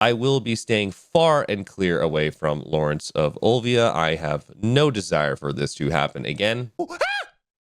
I will be staying far and clear away from Lawrence of Olvia. I have no desire for this to happen again.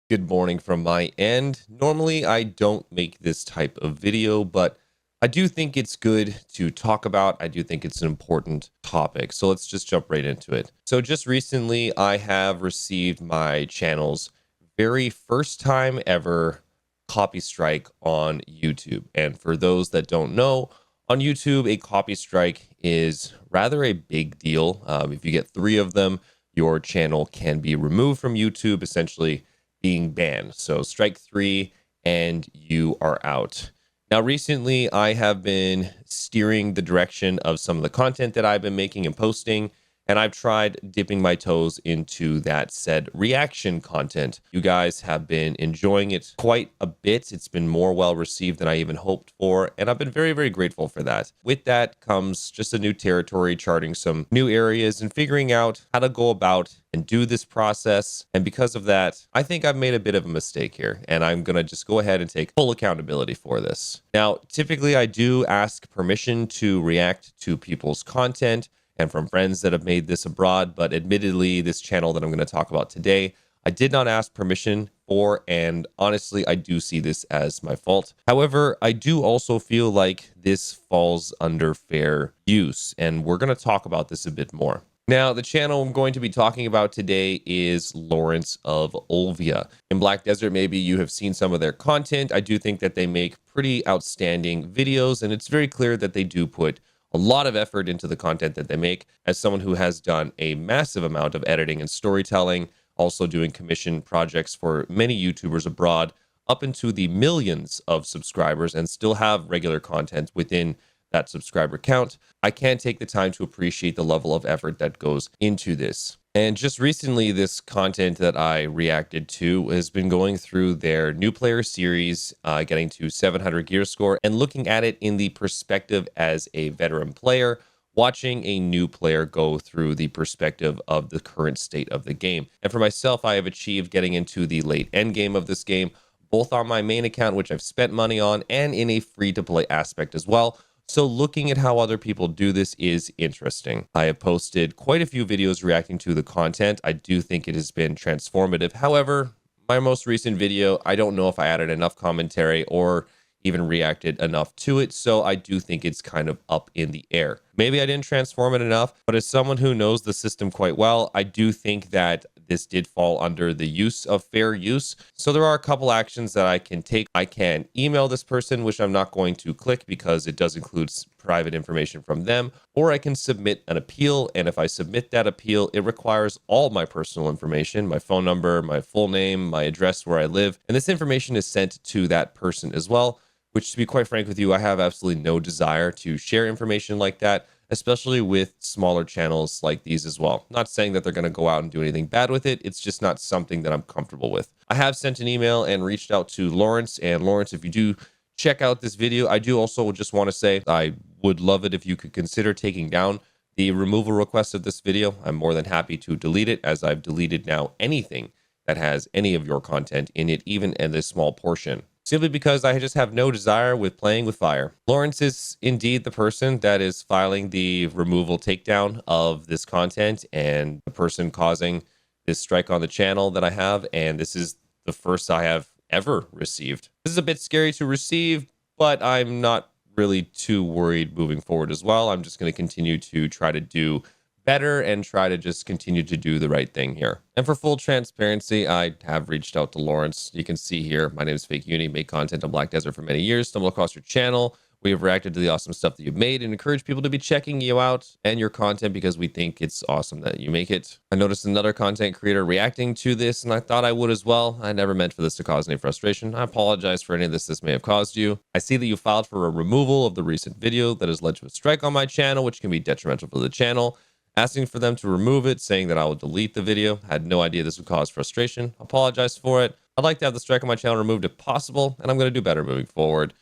Good morning from my end. Normally, I don't make this type of video, but I do think it's good to talk about. I do think it's an important topic. So let's just jump right into it. So just recently, I have received my channel's very first time ever copy strike on YouTube. And for those that don't know, on YouTube, a copy strike is rather a big deal. If you get 3 of them, your channel can be removed from YouTube, essentially being banned. So strike 3 and you are out. Now, recently, I have been steering the direction of some of the content that I've been making and posting, and I've tried dipping my toes into that said reaction content. You guys have been enjoying it quite a bit. It's been more well received than I even hoped for, and I've been very, very grateful for that. With that comes just a new territory, charting some new areas and figuring out how to go about and do this process. And because of that, I think I've made a bit of a mistake here, and I'm gonna just go ahead and take full accountability for this. Now, typically I do ask permission to react to people's content and from friends that have made this abroad, but admittedly, this channel that I'm going to talk about today, I did not ask permission for, and honestly, I do see this as my fault. However, I do also feel like this falls under fair use, and we're going to talk about this a bit more. Now, the channel I'm going to be talking about today is Lawrence of Olvia. In Black Desert, maybe you have seen some of their content. I do think that they make pretty outstanding videos, and it's very clear that they do put a lot of effort into the content that they make. As someone who has done a massive amount of editing and storytelling, also doing commission projects for many YouTubers abroad, up into the millions of subscribers, and still have regular content within that subscriber count, I can't take the time to appreciate the level of effort that goes into this. And just recently, this content that I reacted to has been going through their new player series, getting to 700 gear score, and looking at it in the perspective as a veteran player, watching a new player go through the perspective of the current state of the game. And for myself, I have achieved getting into the late end game of this game, both on my main account, which I've spent money on, and in a free-to-play aspect as well. So looking at how other people do this is interesting. I have posted quite a few videos reacting to the content. I do think it has been transformative. However, my most recent video, I don't know if I added enough commentary or even reacted enough to it. So I do think it's kind of up in the air. Maybe I didn't transform it enough, but as someone who knows the system quite well, I do think that this did fall under the use of fair use. So there are a couple actions that I can take. I can email this person, which I'm not going to click because it does include private information from them, or I can submit an appeal. And if I submit that appeal, it requires all my personal information, my phone number, my full name, my address where I live. And this information is sent to that person as well, which, to be quite frank with you, I have absolutely no desire to share information like that, especially with smaller channels like these as well. Not saying that they're going to go out and do anything bad with it. It's just not something that I'm comfortable with. I have sent an email and reached out to Lawrence. And Lawrence, if you do check out this video, I do also just want to say I would love it if you could consider taking down the removal request of this video. I'm more than happy to delete it, as I've deleted now anything that has any of your content in it, even in this small portion, simply because I just have no desire with playing with fire. Lawrence is indeed the person that is filing the removal takedown of this content and the person causing this strike on the channel that I have. And this is the first I have ever received. This is a bit scary to receive, but I'm not really too worried moving forward as well. I'm just going to continue to try to do better and try to just continue to do the right thing here. And for full transparency, I have reached out to Lawrence. You can see here, my name is FakeUni, made content on Black Desert for many years, stumbled across your channel. We have reacted to the awesome stuff that you've made and encourage people to be checking you out and your content because we think it's awesome that you make it. I noticed another content creator reacting to this, and I thought I would as well. I never meant for this to cause any frustration. I apologize for any of this may have caused you. I see that you filed for a removal of the recent video that has led to a strike on my channel, which can be detrimental for the channel. Asking for them to remove it, saying that I will delete the video. Had no idea this would cause frustration. Apologize for it. I'd like to have the strike on my channel removed if possible, and I'm going to do better moving forward.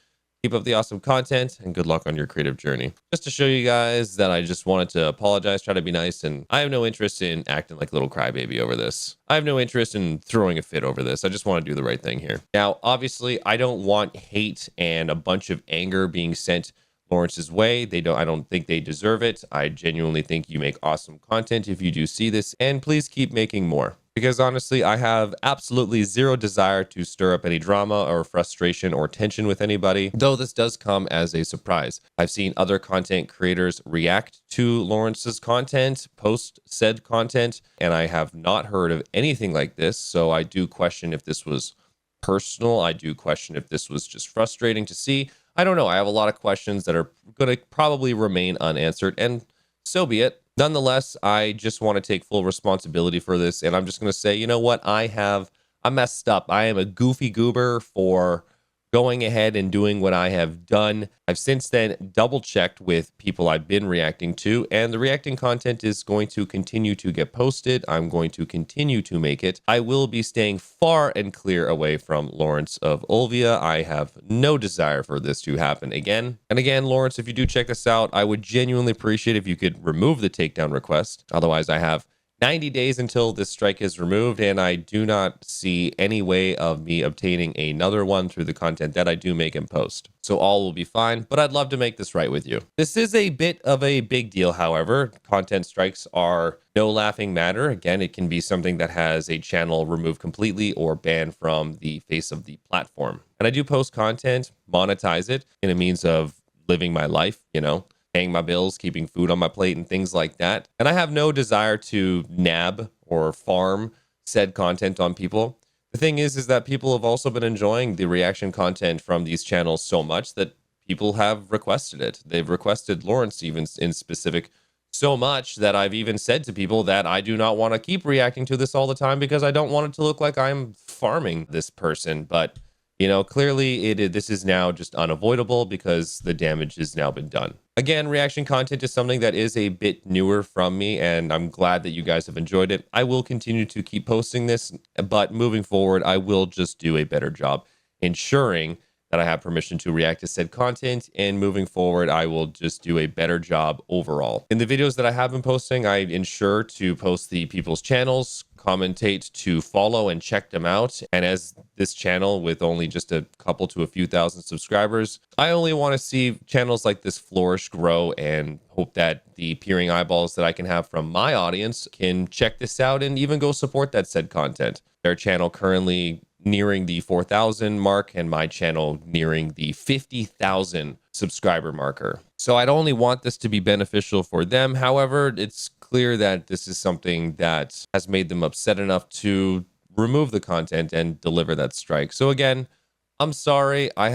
Keep up the awesome content, and good luck on your creative journey. Just to show you guys that I just wanted to apologize, try to be nice, and I have no interest in acting like a little crybaby over this. I have no interest in throwing a fit over this. I just want to do the right thing here. Now, obviously, I don't want hate and a bunch of anger being sent Lawrence's way. I don't think they deserve it. I genuinely think you make awesome content if you do see this, and please keep making more. Because honestly, I have absolutely zero desire to stir up any drama or frustration or tension with anybody, though this does come as a surprise. I've seen other content creators react to Lawrence's content, post said content, and I have not heard of anything like this. So I do question if this was personal. I do question if this was just frustrating to see. I don't know. I have a lot of questions that are going to probably remain unanswered, and so be it. Nonetheless, I just want to take full responsibility for this, and I'm just going to say, you know what? I messed up. I am a goofy goober for going ahead and doing what I have done. I've since then double checked with people I've been reacting to, and the reacting content is going to continue to get posted. I'm going to continue to make it. I will be staying far and clear away from Lawrence of Olvia. I have no desire for this to happen again. And again, Lawrence, if you do check this out, I would genuinely appreciate if you could remove the takedown request. Otherwise, I have 90 days until this strike is removed, and I do not see any way of me obtaining another one through the content that I do make and post. So all will be fine, but I'd love to make this right with you. This is a bit of a big deal, however. Content strikes are no laughing matter. Again, it can be something that has a channel removed completely or banned from the face of the platform. And I do post content, monetize it in a means of living my life, paying my bills, keeping food on my plate, and things like that. And I have no desire to nab or farm said content on people. The thing is that people have also been enjoying the reaction content from these channels so much that people have requested it. They've requested Lawrence even in specific so much that I've even said to people that I do not want to keep reacting to this all the time because I don't want it to look like I'm farming this person. But clearly this is now just unavoidable because the damage has now been done. Again, reaction content is something that is a bit newer from me, and I'm glad that you guys have enjoyed it. I will continue to keep posting this, but moving forward, I will just do a better job ensuring that I have permission to react to said content, and moving forward, I will just do a better job overall. In the videos that I have been posting, I ensure to post the people's channels, commentate to follow and check them out. And as this channel with only just a couple to a few thousand subscribers, I only want to see channels like this flourish, grow, and hope that the peering eyeballs that I can have from my audience can check this out and even go support that said content. Their channel currently nearing the 4,000 mark and my channel nearing the 50,000 subscriber marker. So I'd only want this to be beneficial for them. However, it's clear that this is something that has made them upset enough to remove the content and deliver that strike. So again, I'm sorry. I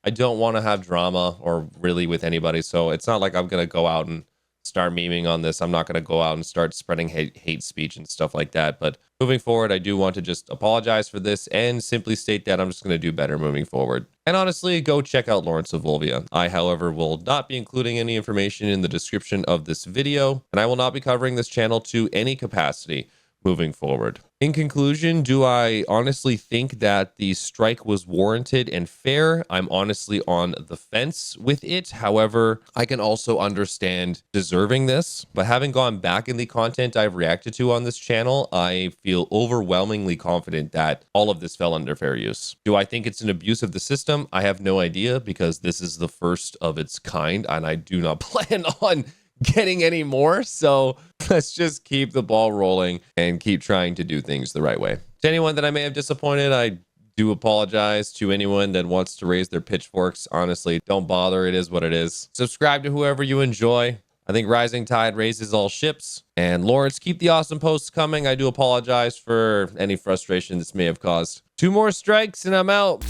don't want to have drama or really with anybody. So it's not like I'm going to go out and start memeing on this. I'm not going to go out and start spreading hate speech and stuff like that. But moving forward, I do want to just apologize for this and simply state that I'm just going to do better moving forward. And honestly, go check out Lawrence of Olvia. I, however, will not be including any information in the description of this video, and I will not be covering this channel to any capacity moving forward. In conclusion, do I honestly think that the strike was warranted and fair? I'm honestly on the fence with it. However, I can also understand deserving this. But having gone back in the content I've reacted to on this channel, I feel overwhelmingly confident that all of this fell under fair use. Do I think it's an abuse of the system? I have no idea, because this is the first of its kind, and I do not plan on getting any more. So let's just keep the ball rolling and keep trying to do things the right way. To anyone that I may have disappointed, I do apologize. To anyone that wants to raise their pitchforks, honestly, don't bother. It is what it is. Subscribe to whoever you enjoy. I think rising tide raises all ships. And Lawrence, keep the awesome posts coming. I do apologize for any frustration this may have caused. 2 more strikes and I'm out.